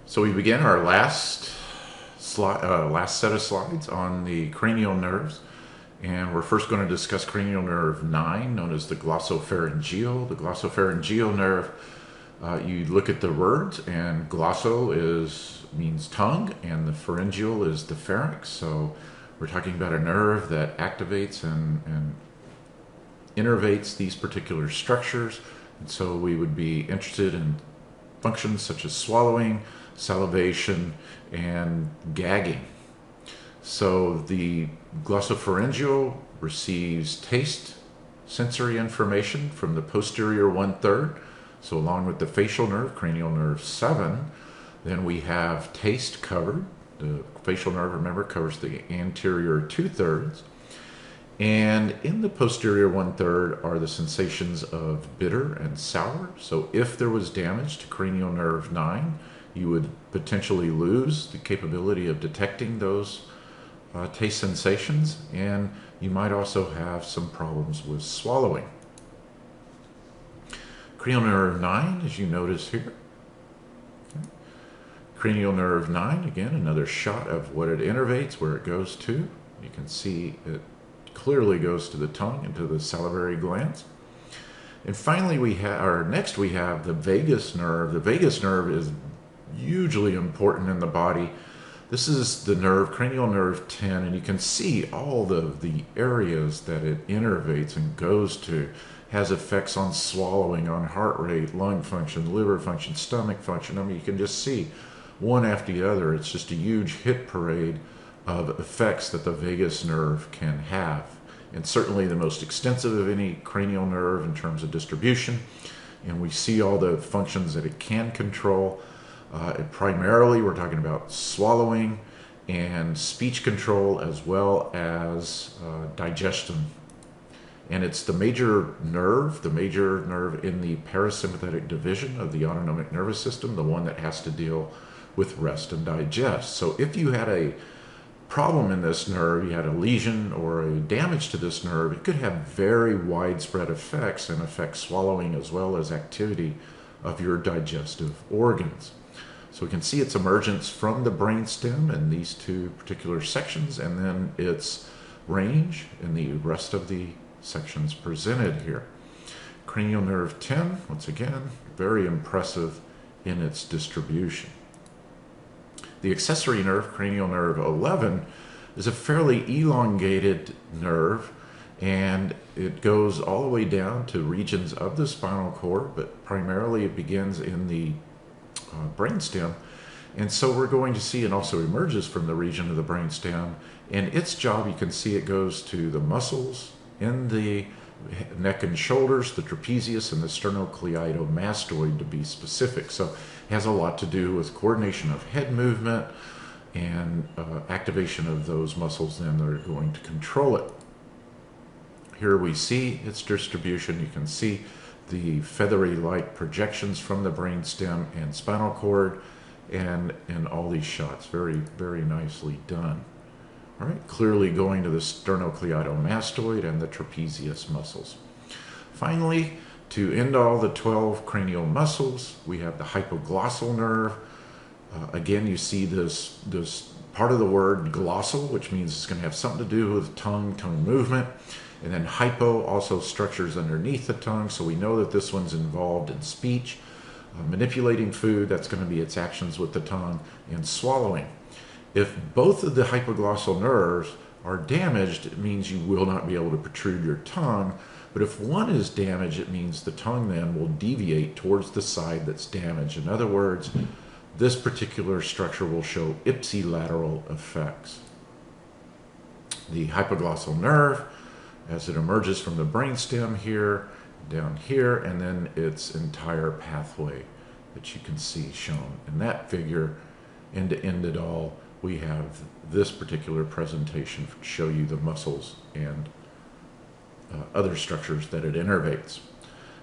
So we begin our last set of slides on the cranial nerves, and we're first going to discuss cranial nerve 9, known as the glossopharyngeal. The glossopharyngeal nerve, you look at the words, and means tongue, and the pharyngeal is the pharynx. So we're talking about a nerve that activates and innervates these particular structures. And so we would be interested in functions such as swallowing, salivation, and gagging. So the glossopharyngeal receives taste sensory information from the posterior 1/3. So along with the facial nerve, cranial nerve 7, then we have taste covered. The facial nerve, remember, covers the anterior 2/3. And in the posterior 1/3 are the sensations of bitter and sour. So if there was damage to cranial nerve 9, you would potentially lose the capability of detecting those taste sensations, and you might also have some problems with swallowing. Cranial nerve 9, as you notice here. Okay. Cranial nerve 9, again, another shot of what it innervates, where it goes to. You can see it clearly goes to the tongue and to the salivary glands. And finally, next we have the vagus nerve. The vagus nerve is hugely important in the body. This is the nerve, cranial nerve 10, and you can see all the areas that it innervates and goes to. Has effects on swallowing, on heart rate, lung function, liver function, stomach function. I mean, you can just see one after the other. It's just a huge hit parade of effects that the vagus nerve can have. And certainly the most extensive of any cranial nerve in terms of distribution. And we see all the functions that it can control. Primarily, we're talking about swallowing and speech control, as well as digestion. And it's the major nerve in the parasympathetic division of the autonomic nervous system, the one that has to deal with rest and digest. So if you had a problem in this nerve, you had a lesion or a damage to this nerve, it could have very widespread effects and affect swallowing as well as activity of your digestive organs. So we can see its emergence from the brainstem in these two particular sections, and then its range in the rest of the sections presented here. Cranial nerve 10, once again, very impressive in its distribution. The accessory nerve, cranial nerve 11, is a fairly elongated nerve, and it goes all the way down to regions of the spinal cord, but primarily it begins in the brainstem. And so we're going to see it also emerges from the region of the brainstem, and its job, you can see it goes to the muscles in the neck and shoulders, the trapezius and the sternocleidomastoid to be specific. So it has a lot to do with coordination of head movement and activation of those muscles then that are going to control it. Here we see its distribution. You can see the feathery-like projections from the brainstem and spinal cord, and in all these shots, very, very nicely done. All right, clearly going to the sternocleidomastoid and the trapezius muscles. Finally, to end all the 12 cranial muscles, we have the hypoglossal nerve. Again, you see this part of the word glossal, which means it's going to have something to do with tongue movement. And then hypo, also structures underneath the tongue, so we know that this one's involved in speech, manipulating food, that's going to be its actions with the tongue, and swallowing. If both of the hypoglossal nerves are damaged, it means you will not be able to protrude your tongue. But if one is damaged, it means the tongue then will deviate towards the side that's damaged. In other words, this particular structure will show ipsilateral effects. The hypoglossal nerve, as it emerges from the brainstem here, down here, and then its entire pathway that you can see shown. In that figure, end to end it all, we have this particular presentation to show you the muscles and other structures that it innervates.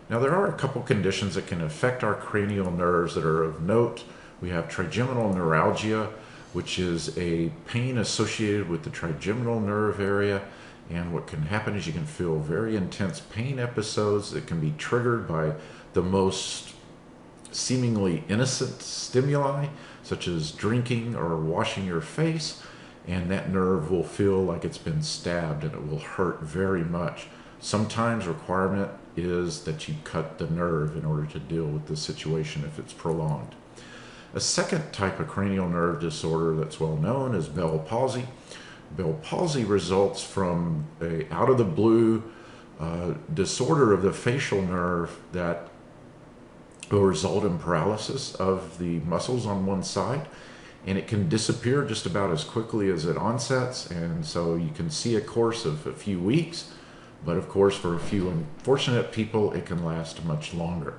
Now, there are a couple conditions that can affect our cranial nerves that are of note. We have trigeminal neuralgia, which is a pain associated with the trigeminal nerve area. And what can happen is you can feel very intense pain episodes that can be triggered by the most seemingly innocent stimuli, such as drinking or washing your face, and that nerve will feel like it's been stabbed and it will hurt very much. Sometimes requirement is that you cut the nerve in order to deal with the situation if it's prolonged. A second type of cranial nerve disorder that's well known is Bell palsy. Bell palsy results from a out of the blue disorder of the facial nerve that will result in paralysis of the muscles on one side, and it can disappear just about as quickly as it onsets, and so you can see a course of a few weeks, but of course for a few unfortunate people it can last much longer.